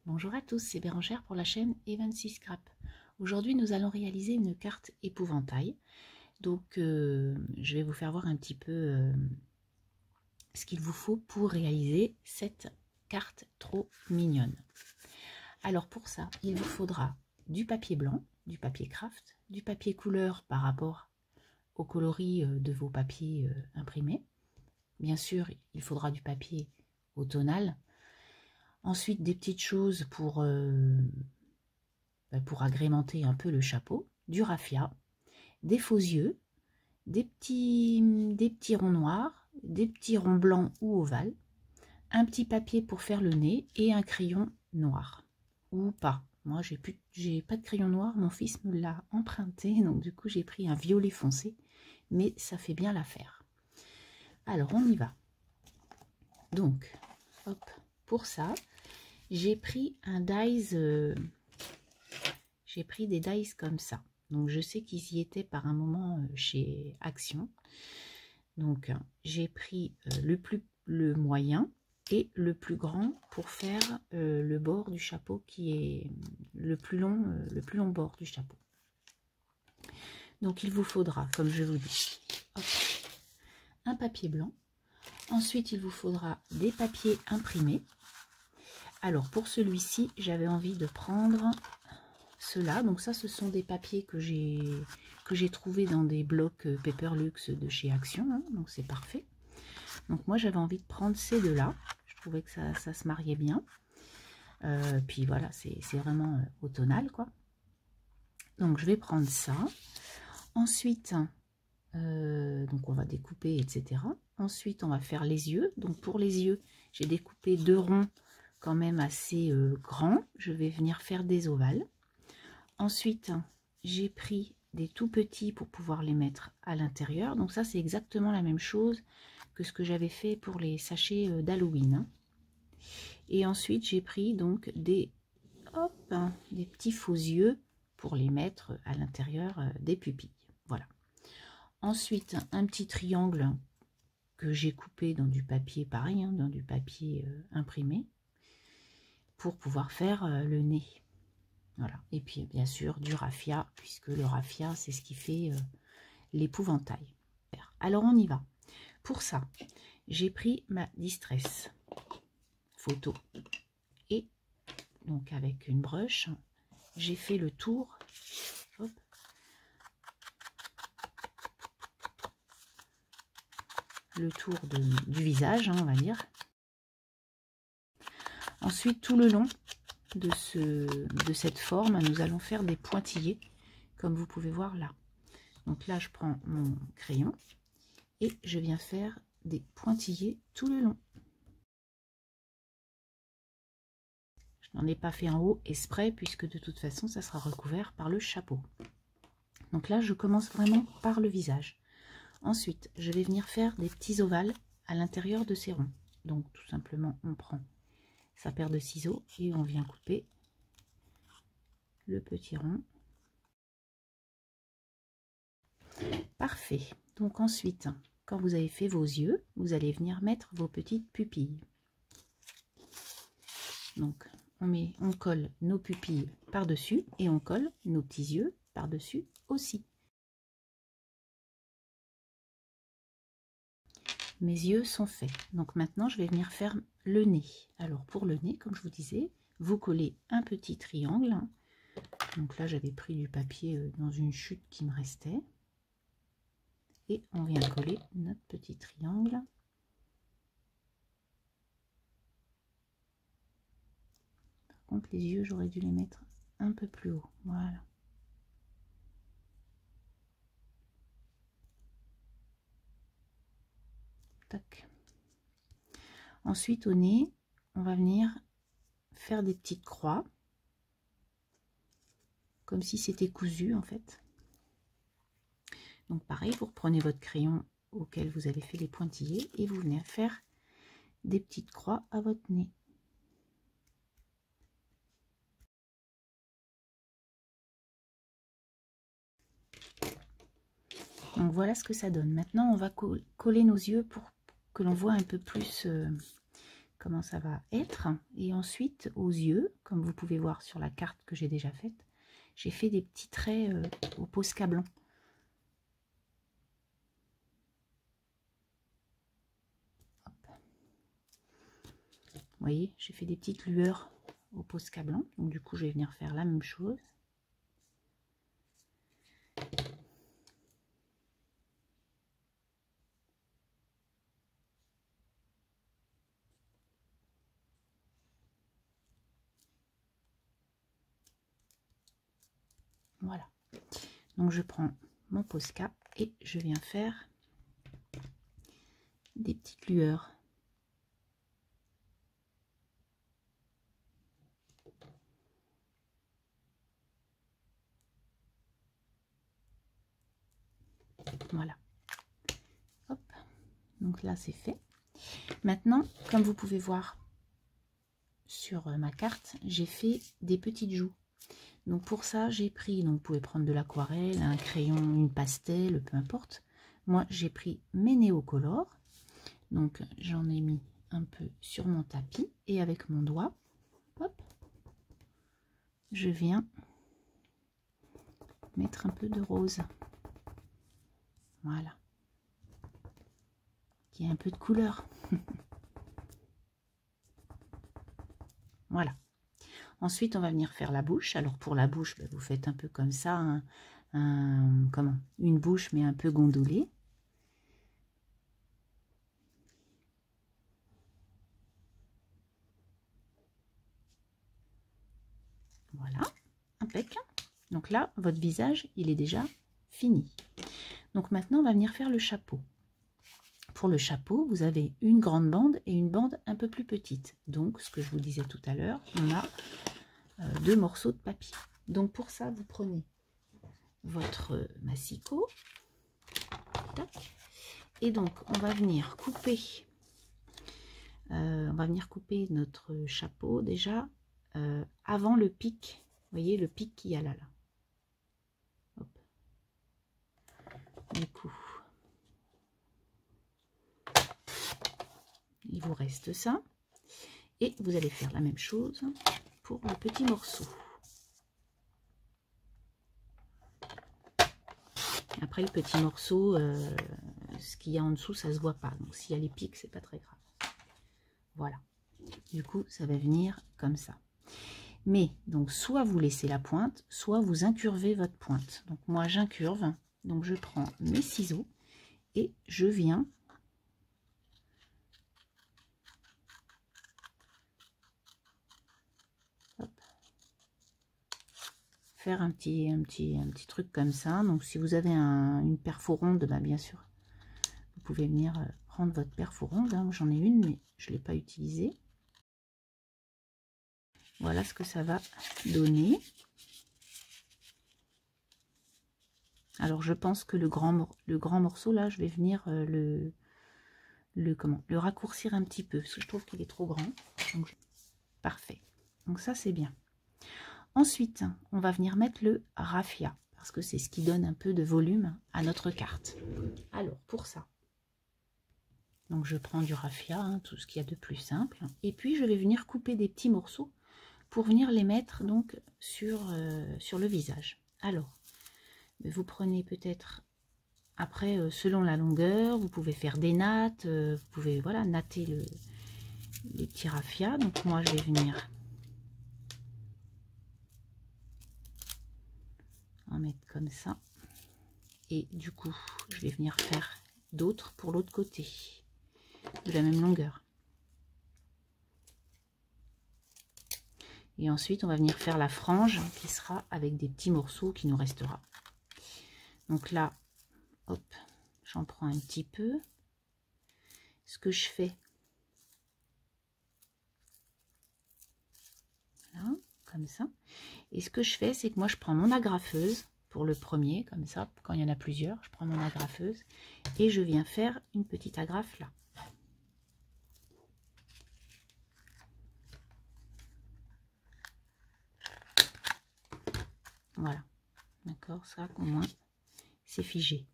Bonjour à tous, c'est Bérangère pour la chaîne Evansy Scrap. Aujourd'hui nous allons réaliser une carte épouvantail. Donc je vais vous faire voir un petit peu ce qu'il vous faut pour réaliser cette carte trop mignonne. Alors pour ça, il vous faudra du papier blanc, du papier craft, du papier couleur par rapport au coloris de vos papiers imprimés. Bien sûr, il faudra du papier au tonal. Ensuite, des petites choses pour agrémenter un peu le chapeau, du raffia, des faux yeux, des petits ronds noirs, des petits ronds blancs ou ovales, un petit papier pour faire le nez et un crayon noir. Ou pas. Moi, j'ai pas de crayon noir, mon fils me l'a emprunté, donc du coup, j'ai pris un violet foncé, mais ça fait bien l'affaire. Alors, on y va. Donc, hop, pour ça, j'ai pris un dies, j'ai pris des dies comme ça. Donc, je sais qu'ils y étaient par un moment chez Action. Donc, j'ai pris le moyen et le plus grand pour faire le bord du chapeau qui est le plus long bord du chapeau. Donc, il vous faudra, comme je vous dis, hop, un papier blanc. Ensuite, il vous faudra des papiers imprimés. Alors, pour celui-ci, j'avais envie de prendre ceux-là. Donc ça, ce sont des papiers que j'ai trouvés dans des blocs Paperlux de chez Action. Hein, donc, c'est parfait. Donc, moi, j'avais envie de prendre ces deux-là. Je trouvais que ça se mariait bien. Puis, voilà, c'est vraiment au tonal, quoi. Donc, je vais prendre ça. Ensuite, donc on va découper, etc. Ensuite, on va faire les yeux. Donc, pour les yeux, j'ai découpé deux ronds quand même assez grands. Je vais venir faire des ovales. Ensuite, j'ai pris des tout petits pour pouvoir les mettre à l'intérieur. Donc ça, c'est exactement la même chose que ce que j'avais fait pour les sachets d'Halloween. Et ensuite, j'ai pris donc des petits faux yeux pour les mettre à l'intérieur des pupilles. Voilà. Ensuite, un petit triangle que j'ai coupé dans du papier, pareil, hein, dans du papier imprimé, pour pouvoir faire le nez. Voilà. Et puis, bien sûr, du raffia, puisque le raffia, c'est ce qui fait l'épouvantail. Alors, on y va. Pour ça, j'ai pris ma distress photo. Et donc, avec une brush, j'ai fait le tour. Hop, le tour du visage, hein, on va dire. Ensuite, tout le long de cette forme, nous allons faire des pointillés, comme vous pouvez voir là. Donc là, je prends mon crayon et je viens faire des pointillés tout le long. Je n'en ai pas fait en haut exprès, puisque de toute façon, ça sera recouvert par le chapeau. Donc là, je commence vraiment par le visage. Ensuite, je vais venir faire des petits ovales à l'intérieur de ces ronds. Donc tout simplement, on prend sa paire de ciseaux et on vient couper le petit rond. Parfait. Donc ensuite, quand vous avez fait vos yeux, vous allez venir mettre vos petites pupilles. Donc on colle nos pupilles par-dessus et on colle nos petits yeux par-dessus aussi. Mes yeux sont faits. Donc maintenant, je vais venir faire le nez. Alors pour le nez, comme je vous disais, vous collez un petit triangle. Donc là, j'avais pris du papier dans une chute qui me restait. Et on vient coller notre petit triangle. Par contre, les yeux, j'aurais dû les mettre un peu plus haut. Voilà. Tac. Ensuite, au nez, on va venir faire des petites croix. Comme si c'était cousu, en fait. Donc pareil, vous reprenez votre crayon auquel vous avez fait les pointillés et vous venez faire des petites croix à votre nez. Donc voilà ce que ça donne. Maintenant, on va coller nos yeux pour que l'on voit un peu plus comment ça va être. Et ensuite, aux yeux, comme vous pouvez voir sur la carte que j'ai déjà faite, j'ai fait des petits traits au Posca blanc. Hop. Vous voyez, j'ai fait des petites lueurs au Posca blanc. Donc du coup, je vais venir faire la même chose. Voilà. Donc je prends mon Posca et je viens faire des petites lueurs. Voilà. Hop. Donc là c'est fait. Maintenant, comme vous pouvez voir sur ma carte, j'ai fait des petites joues. Donc pour ça, j'ai pris, donc vous pouvez prendre de l'aquarelle, un crayon, une pastel, peu importe. Moi, j'ai pris mes néocolores. Donc j'en ai mis un peu sur mon tapis et avec mon doigt, hop, je viens mettre un peu de rose. Voilà. Qui a un peu de couleur. Voilà. Ensuite, on va venir faire la bouche. Alors pour la bouche, vous faites un peu comme ça, une bouche mais un peu gondolée. Voilà, impec. Donc là, votre visage, il est déjà fini. Donc maintenant, on va venir faire le chapeau. Pour le chapeau, vous avez une grande bande et une bande un peu plus petite. Donc, ce que je vous disais tout à l'heure, on a deux morceaux de papier. Donc pour ça, vous prenez votre massicot. Et donc, on va venir couper. Notre chapeau déjà avant le pic. Vous voyez le pic qu'il y a là. Hop. Du coup, il vous reste ça. Et vous allez faire la même chose pour le petit morceau. Après le petit morceau, ce qu'il y a en dessous, ça se voit pas. Donc s'il y a les pics, c'est pas très grave. Voilà. Du coup, ça va venir comme ça. Mais donc soit vous laissez la pointe, soit vous incurvez votre pointe. Donc moi j'incurve. Donc je prends mes ciseaux et je viens faire un petit truc comme ça. Donc si vous avez une perfo ronde, bien sûr, vous pouvez venir prendre votre perfo ronde. Hein. J'en ai une, mais je ne l'ai pas utilisée. Voilà ce que ça va donner. Alors je pense que le grand morceau là, je vais venir le raccourcir un petit peu, parce que je trouve qu'il est trop grand. Donc, parfait. Donc ça c'est bien. Ensuite, on va venir mettre le raffia, parce que c'est ce qui donne un peu de volume à notre carte. Alors, pour ça, donc je prends du raffia, hein, tout ce qu'il y a de plus simple, et puis je vais venir couper des petits morceaux pour venir les mettre donc sur le visage. Alors, vous prenez peut-être, après, selon la longueur, vous pouvez faire des nattes, vous pouvez voilà natter les petits raffias. Donc moi, je vais venir en mettre comme ça. Et du coup, je vais venir faire d'autres pour l'autre côté, de la même longueur. Et ensuite, on va venir faire la frange qui sera avec des petits morceaux qui nous restera. Donc là, hop, j'en prends un petit peu. Ce que je fais, voilà, comme ça. Et ce que je fais, c'est que moi, je prends mon agrafeuse pour le premier, comme ça. Quand il y en a plusieurs, je prends mon agrafeuse et je viens faire une petite agrafe là. Voilà, d'accord, ça au moins c'est figé.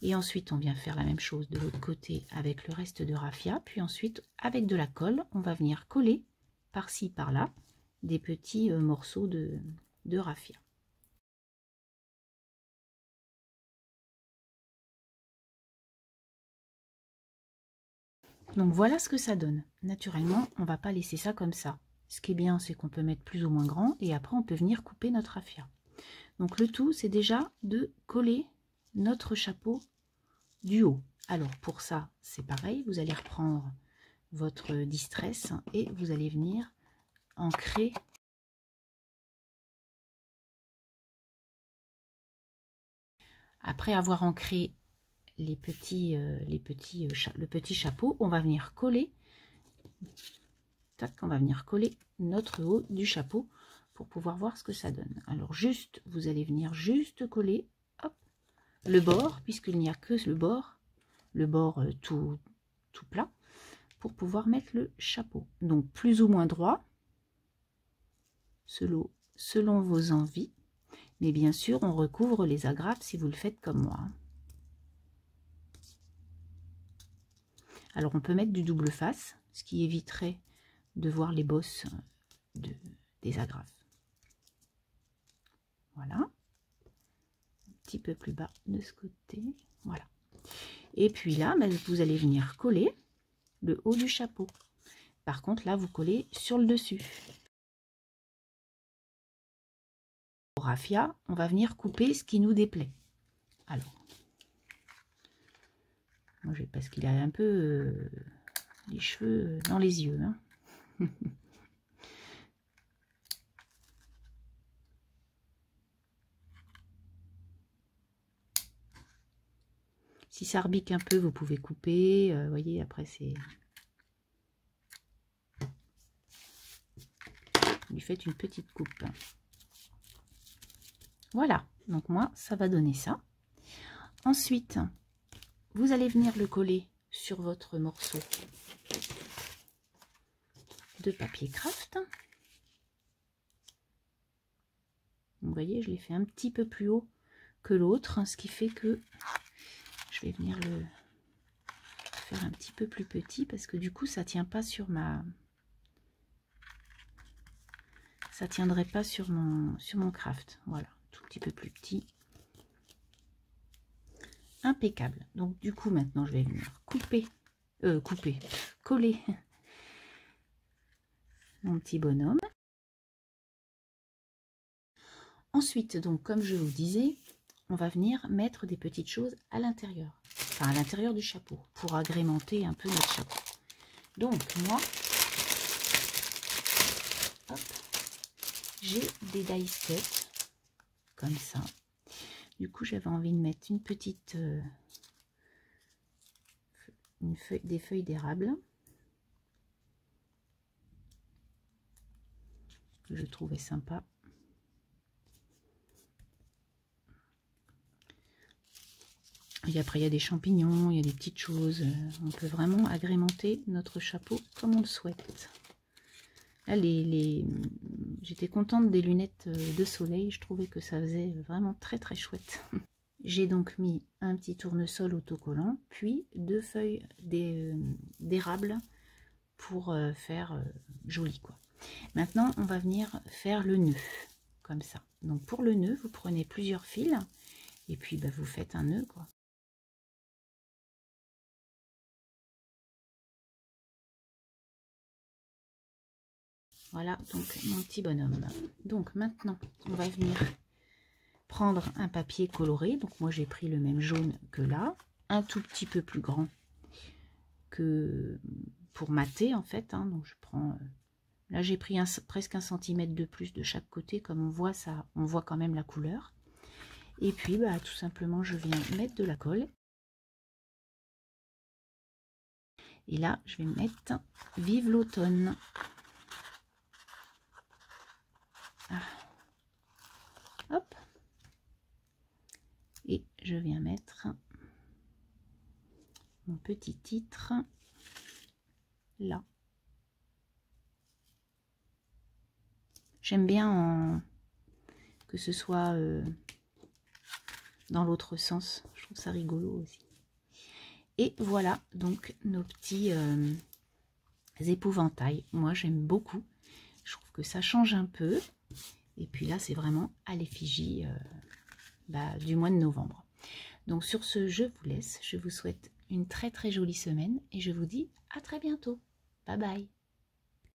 Et ensuite, on vient faire la même chose de l'autre côté avec le reste de raffia. Puis ensuite, avec de la colle, on va venir coller par-ci, par-là, des petits morceaux de raffia. Donc voilà ce que ça donne. Naturellement, on ne va pas laisser ça comme ça. Ce qui est bien, c'est qu'on peut mettre plus ou moins grand et après on peut venir couper notre raffia. Donc le tout, c'est déjà de coller notre chapeau du haut. Alors pour ça, c'est pareil, vous allez reprendre votre distress et vous allez venir ancrer après avoir ancré le petit chapeau, on va venir coller. Tac, on va venir coller notre haut du chapeau pour pouvoir voir ce que ça donne. Alors juste, vous allez venir juste coller hop, le bord, puisqu'il n'y a que le bord tout plat, pour pouvoir mettre le chapeau. Donc plus ou moins droit, selon vos envies. Mais bien sûr, on recouvre les agrafes si vous le faites comme moi. Alors on peut mettre du double face, ce qui éviterait de voir les bosses des agrafes. Voilà. Un petit peu plus bas de ce côté. Voilà. Et puis là, vous allez venir coller le haut du chapeau. Par contre, là, vous collez sur le dessus. Au raffia, on va venir couper ce qui nous déplaît. Alors, moi, parce qu'il a un peu les cheveux dans les yeux. Hein. Si ça rebique un peu, vous pouvez couper. Vous voyez, après, c'est... Vous lui faites une petite coupe. Voilà. Donc, moi, ça va donner ça. Ensuite, vous allez venir le coller sur votre morceau de papier craft. Vous voyez, je l'ai fait un petit peu plus haut que l'autre, ce qui fait que je vais venir le faire un petit peu plus petit parce que du coup, ça tient pas sur ma... Ça tiendrait pas sur mon craft. Voilà, tout petit peu plus petit. Impeccable. Donc du coup, maintenant, je vais venir coller mon petit bonhomme. Ensuite, donc, comme je vous disais, on va venir mettre des petites choses à l'intérieur. Enfin, à l'intérieur du chapeau, pour agrémenter un peu notre chapeau. Donc, moi, j'ai des die cuts, comme ça. Du coup, j'avais envie de mettre une petite... des feuilles d'érable. Que je trouvais sympa. Et après, il y a des champignons, il y a des petites choses. On peut vraiment agrémenter notre chapeau comme on le souhaite. Là, j'étais contente des lunettes de soleil. Je trouvais que ça faisait vraiment très très chouette. J'ai donc mis un petit tournesol autocollant, puis 2 feuilles d'érable pour faire joli, quoi. Maintenant, on va venir faire le nœud, comme ça. Donc pour le nœud, vous prenez plusieurs fils, et puis vous faites un nœud, quoi. Voilà, donc mon petit bonhomme. Donc maintenant, on va venir prendre un papier coloré. Donc moi, j'ai pris le même jaune que là, un tout petit peu plus grand que pour mater, en fait. Hein. Donc je prends... Là, j'ai pris presque 1 cm de plus de chaque côté. Comme on voit, ça, on voit quand même la couleur. Et puis, tout simplement, je viens mettre de la colle. Et là, je vais mettre « Vive l'automne ». Ah. Hop. Et je viens mettre mon petit titre là. J'aime bien que ce soit dans l'autre sens. Je trouve ça rigolo aussi. Et voilà donc nos petits épouvantails. Moi j'aime beaucoup. Je trouve que ça change un peu. Et puis là c'est vraiment à l'effigie du mois de novembre. Donc sur ce, je vous laisse. Je vous souhaite une très très jolie semaine et je vous dis à très bientôt. Bye bye.